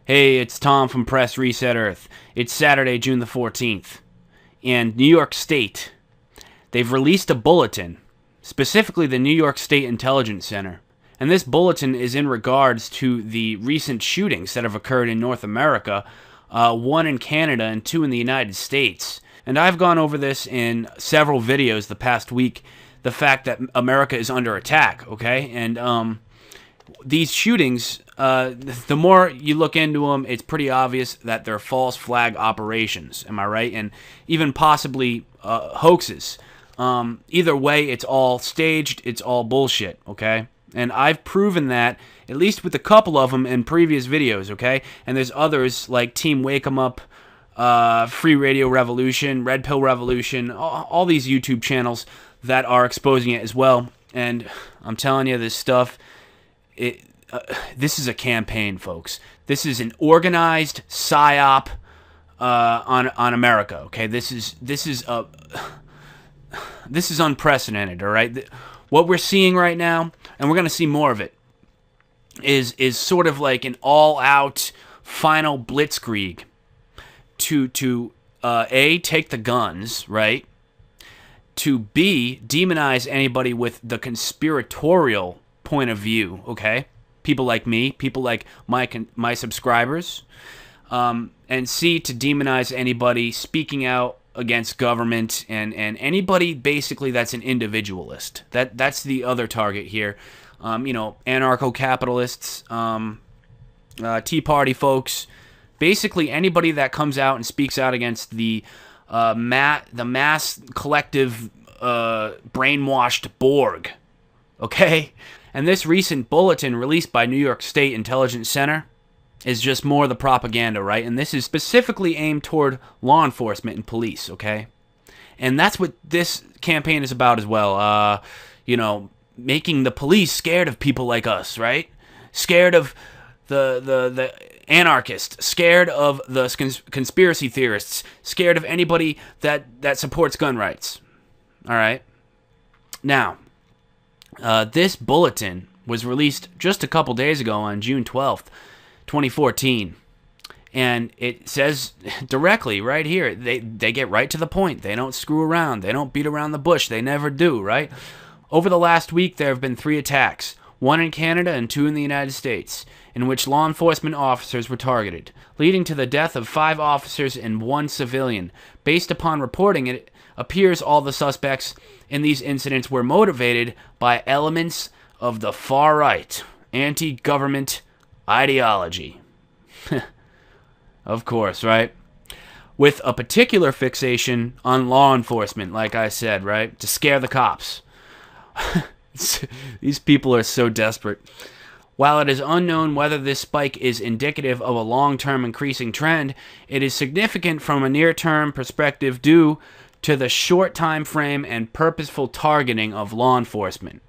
Hey, it's Tom from Press Reset Earth. It's Saturday, June the 14th. And New York State, they've released a bulletin, specifically the New York State Intelligence Center. And this bulletin is in regards to the recent shootings that have occurred in North America, one in Canada and two in the United States. And I've gone over this in several videos the past week, the fact that America is under attack, okay? And these shootings, the more you look into them, it's pretty obvious that they're false flag operations, am I right? And even possibly hoaxes. Either way, it's all staged, it's all bullshit, okay? And I've proven that, at least with a couple of them in previous videos, okay? And there's others like Team Wake 'em Up, Free Radio Revolution, Red Pill Revolution, all these YouTube channels that are exposing it as well. And I'm telling you, this stuff, this is a campaign, folks. This is an organized PSYOP on America, okay? This is unprecedented, all right? What we're seeing right now, and we're going to see more of it, is sort of like an all-out final blitzkrieg to A, take the guns, right? To B, demonize anybody with the conspiratorial point of view, okay? People like me, people like my subscribers. And C, to demonize anybody speaking out against government and anybody basically that's an individualist. That's the other target here. Anarcho-capitalists, Tea Party folks, basically anybody that comes out and speaks out against the mass collective brainwashed Borg, okay? And this recent bulletin released by New York State Intelligence Center is just more of the propaganda, right? And this is specifically aimed toward law enforcement and police, okay? And that's what this campaign is about as well. Making the police scared of people like us, right? Scared of the anarchists, scared of the conspiracy theorists, scared of anybody that supports gun rights. All right? Now, this bulletin was released just a couple days ago on June 12th, 2014. And it says directly right here, they get right to the point. They don't screw around. They don't beat around the bush. They never do, right? Over the last week, there have been 3 attacks, one in Canada and 2 in the United States, in which law enforcement officers were targeted, leading to the death of 5 officers and 1 civilian. Based upon reporting, it appears all the suspects in these incidents were motivated by elements of the far-right, anti-government ideology. Of course, right? With a particular fixation on law enforcement, like I said, right? To scare the cops. These people are so desperate. While it is unknown whether this spike is indicative of a long-term increasing trend, it is significant from a near-term perspective due to the short time frame and purposeful targeting of law enforcement.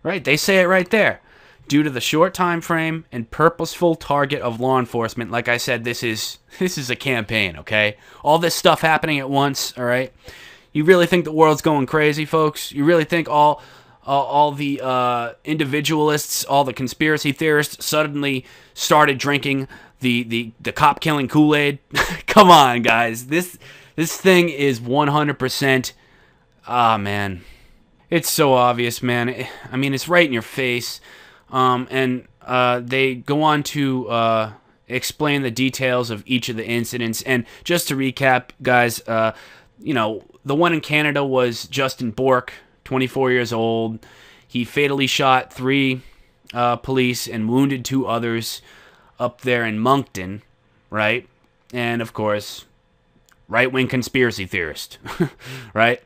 Right? They say it right there. Due to the short time frame and purposeful target of law enforcement, like I said, this is a campaign, okay? All this stuff happening at once, all right? You really think the world's going crazy, folks? You really think all the individualists, all the conspiracy theorists suddenly started drinking the cop-killing Kool-Aid? Come on, guys. This thing is 100%... man. It's so obvious, man. I mean, it's right in your face. And they go on to explain the details of each of the incidents. And just to recap, guys, the one in Canada was Justin Bork, 24 years old. He fatally shot 3 police and wounded 2 others up there in Moncton, right? And, of course, right-wing conspiracy theorist, right?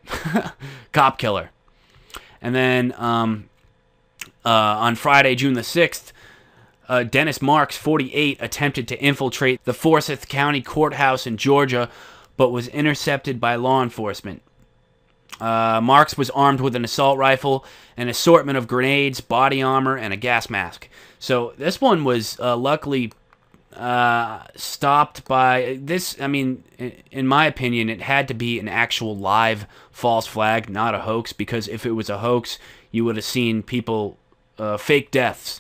Cop killer. And then on Friday, June the 6th, Dennis Marks, 48, attempted to infiltrate the Forsyth County Courthouse in Georgia, but was intercepted by law enforcement. Marks was armed with an assault rifle, an assortment of grenades, body armor, and a gas mask. So this one was luckily stopped by this. I mean, in my opinion, it had to be an actual live false flag, not a hoax, because if it was a hoax, you would have seen people, fake deaths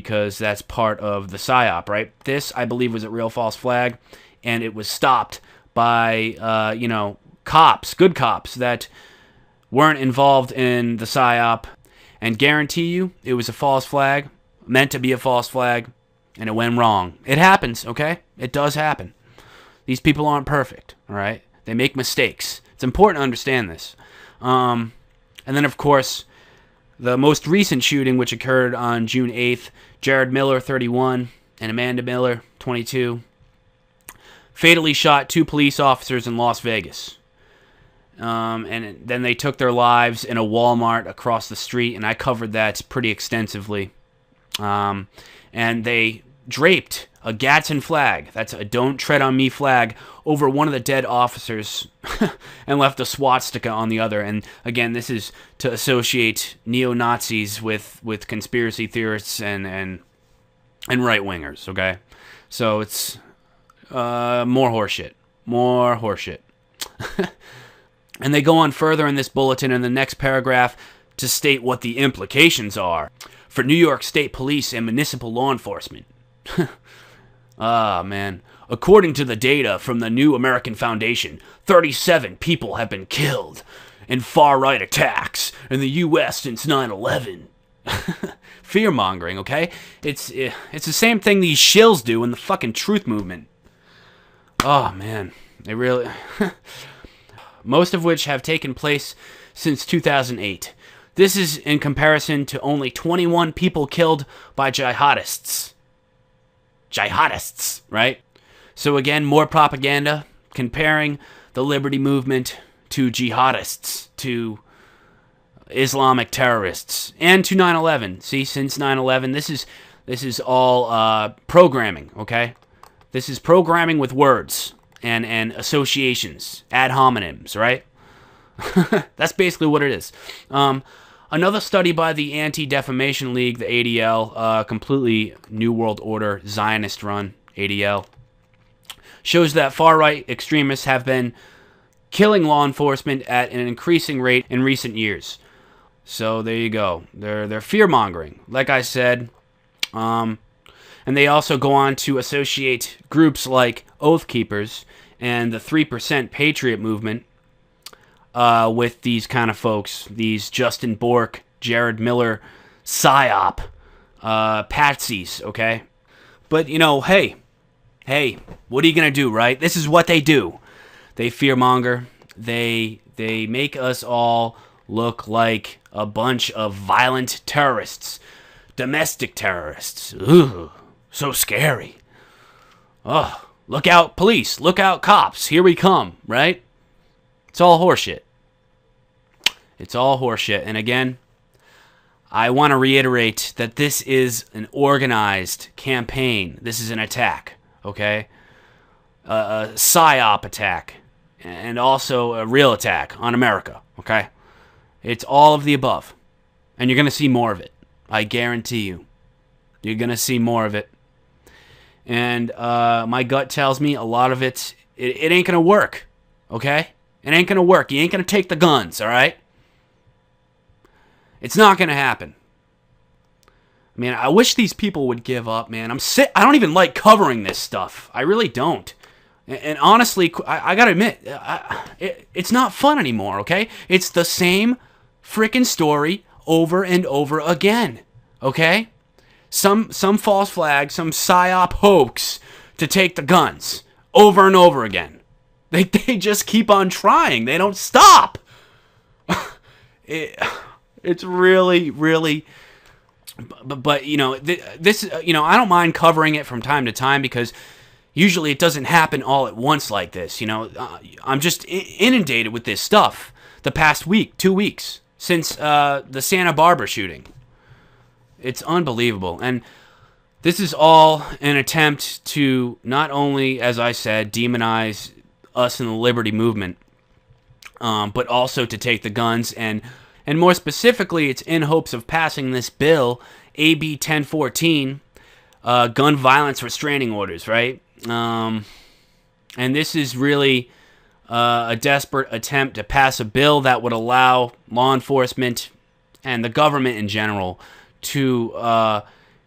because that's part of the PSYOP, right? This, I believe, was a real false flag, and it was stopped by, cops, good cops, that weren't involved in the PSYOP, and guarantee you it was a false flag, meant to be a false flag, and it went wrong. It happens, okay? It does happen. These people aren't perfect, all right? They make mistakes. It's important to understand this. And then, of course, the most recent shooting, which occurred on June 8th, Jared Miller, 31, and Amanda Miller, 22, fatally shot 2 police officers in Las Vegas. And then they took their lives in a Walmart across the street, and I covered that pretty extensively. And they draped a Gadsden flag, that's a Don't Tread on Me flag, over one of the dead officers and left a swastika on the other. And again, this is to associate neo-Nazis with conspiracy theorists and right-wingers, okay? So it's more horseshit. More horseshit. And they go on further in this bulletin in the next paragraph to state what the implications are for New York State Police and municipal law enforcement. Man. According to the data from the New American Foundation, 37 people have been killed in far-right attacks in the U.S. since 9/11. Fear-mongering, okay? It's the same thing these shills do in the fucking truth movement. Oh, man. They really... Most of which have taken place since 2008. This is in comparison to only 21 people killed by jihadists. Jihadists, right? So again, more propaganda, comparing the liberty movement to jihadists, to Islamic terrorists, and to 9/11. See, since 9/11, this is all programming, okay? This is programming with words and associations, ad hominems, right? That's basically what it is. Another study by the Anti-Defamation League, the ADL, completely New World Order, Zionist-run ADL, shows that far-right extremists have been killing law enforcement at an increasing rate in recent years. So there you go. They're fear-mongering, like I said. And they also go on to associate groups like Oath Keepers and the 3% Patriot movement with these kind of folks, these Justin Bork, Jared Miller, PSYOP, patsies, okay? But, hey, what are you going to do, right? This is what they do. They fearmonger. They make us all look like a bunch of violent terrorists, domestic terrorists. Ugh, so scary. Oh, look out, police. Look out, cops. Here we come, right? It's all horseshit. It's all horseshit. And again, I want to reiterate that this is an organized campaign. This is an attack, okay? A PSYOP attack. And also a real attack on America, okay? It's all of the above. And you're going to see more of it. I guarantee you. You're going to see more of it. And my gut tells me a lot of it ain't going to work, okay? It ain't going to work. You ain't going to take the guns, all right? It's not going to happen. Man, I wish these people would give up, man. I'm sick. I don't even like covering this stuff. I really don't. And honestly, I got to admit, it's not fun anymore, okay? It's the same freaking story over and over again, okay? Some false flag, some PSYOP hoax to take the guns over and over again. They just keep on trying. They don't stop. It's really, really... But this, I don't mind covering it from time to time because usually it doesn't happen all at once like this. I'm just inundated with this stuff the past week, 2 weeks, since the Santa Barbara shooting. It's unbelievable. And this is all an attempt to not only, as I said, demonize us in the liberty movement, but also to take the guns. And more specifically, it's in hopes of passing this bill, AB 1014, gun violence restraining orders, right? And this is really a desperate attempt to pass a bill that would allow law enforcement and the government in general to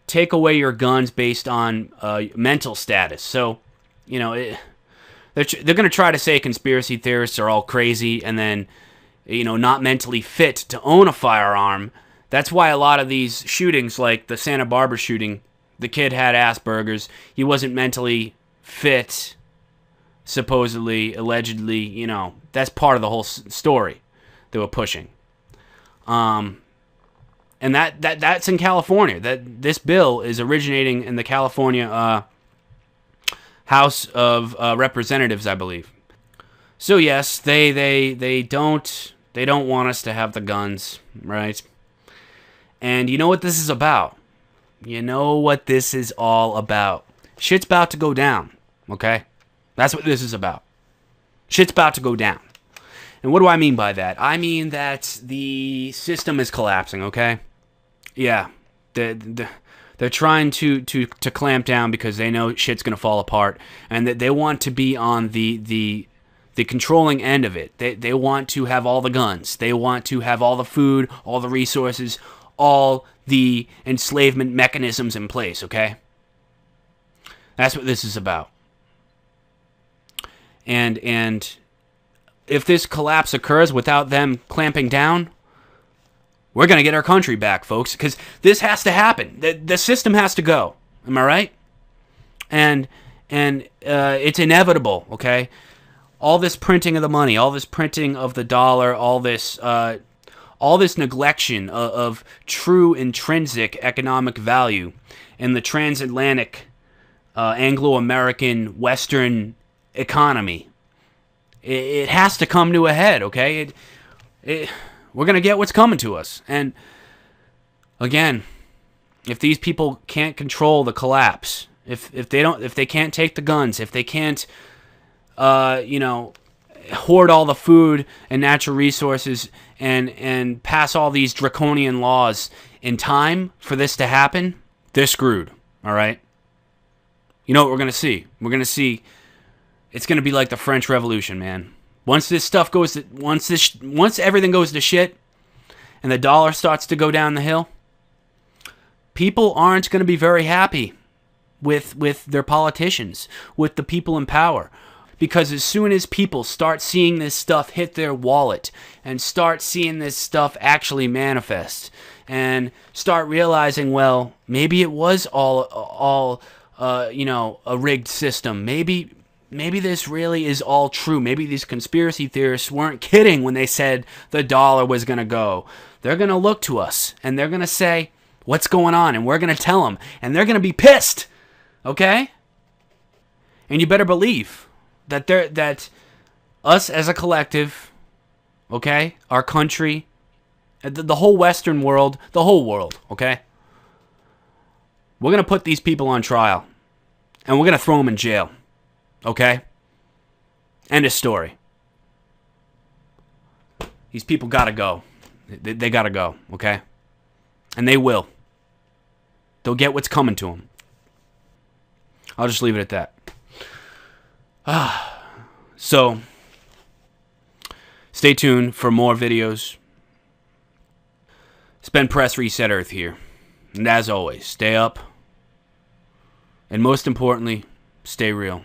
take away your guns based on mental status. So, you know, they're going to try to say conspiracy theorists are all crazy and then, you know, not mentally fit to own a firearm. That's why a lot of these shootings, like the Santa Barbara shooting, the kid had Asperger's. He wasn't mentally fit, supposedly, allegedly. You know, that's part of the whole story they were pushing. And that's in California. This bill is originating in the California House of Representatives, I believe. So yes, they don't want us to have the guns, right? And you know what this is about? You know what this is all about? Shit's about to go down, okay? That's what this is about. Shit's about to go down. And what do I mean by that? I mean that the system is collapsing, okay? Yeah, they're trying to clamp down because they know shit's gonna fall apart, and that they want to be on the controlling end of it. They want to have all the guns. They want to have all the food, all the resources, all the enslavement mechanisms in place, okay? That's what this is about. And if this collapse occurs without them clamping down, we're going to get our country back, folks, because this has to happen. The system has to go. Am I right? And it's inevitable, okay? All this printing of the money, all this printing of the dollar, all this neglection of true intrinsic economic value in the transatlantic, Anglo-American, Western economy, it has to come to a head, okay? We're going to get what's coming to us. And again, if these people can't control the collapse, if they can't take the guns, if they can't hoard all the food and natural resources and pass all these draconian laws in time for this to happen, they're screwed, all right? You know what we're going to see? We're going to see it's going to be like the French Revolution, man. Once this stuff goes to, once everything goes to shit and the dollar starts to go down the hill, people aren't going to be very happy with their politicians, with the people in power. Because as soon as people start seeing this stuff hit their wallet and start seeing this stuff actually manifest and start realizing, well, maybe it was all a rigged system. Maybe this really is all true. Maybe these conspiracy theorists weren't kidding when they said the dollar was going to go. They're going to look to us, and they're going to say, what's going on? And we're going to tell them, and they're going to be pissed, okay? And you better believe that us as a collective, okay, our country, the whole Western world, the whole world, okay? We're going to put these people on trial, and we're going to throw them in jail. Okay? End of story. These people gotta go. They gotta go, okay? And they will. They'll get what's coming to them. I'll just leave it at that. So, stay tuned for more videos. It's been Press Reset Earth here. And as always, stay up. And most importantly, stay real.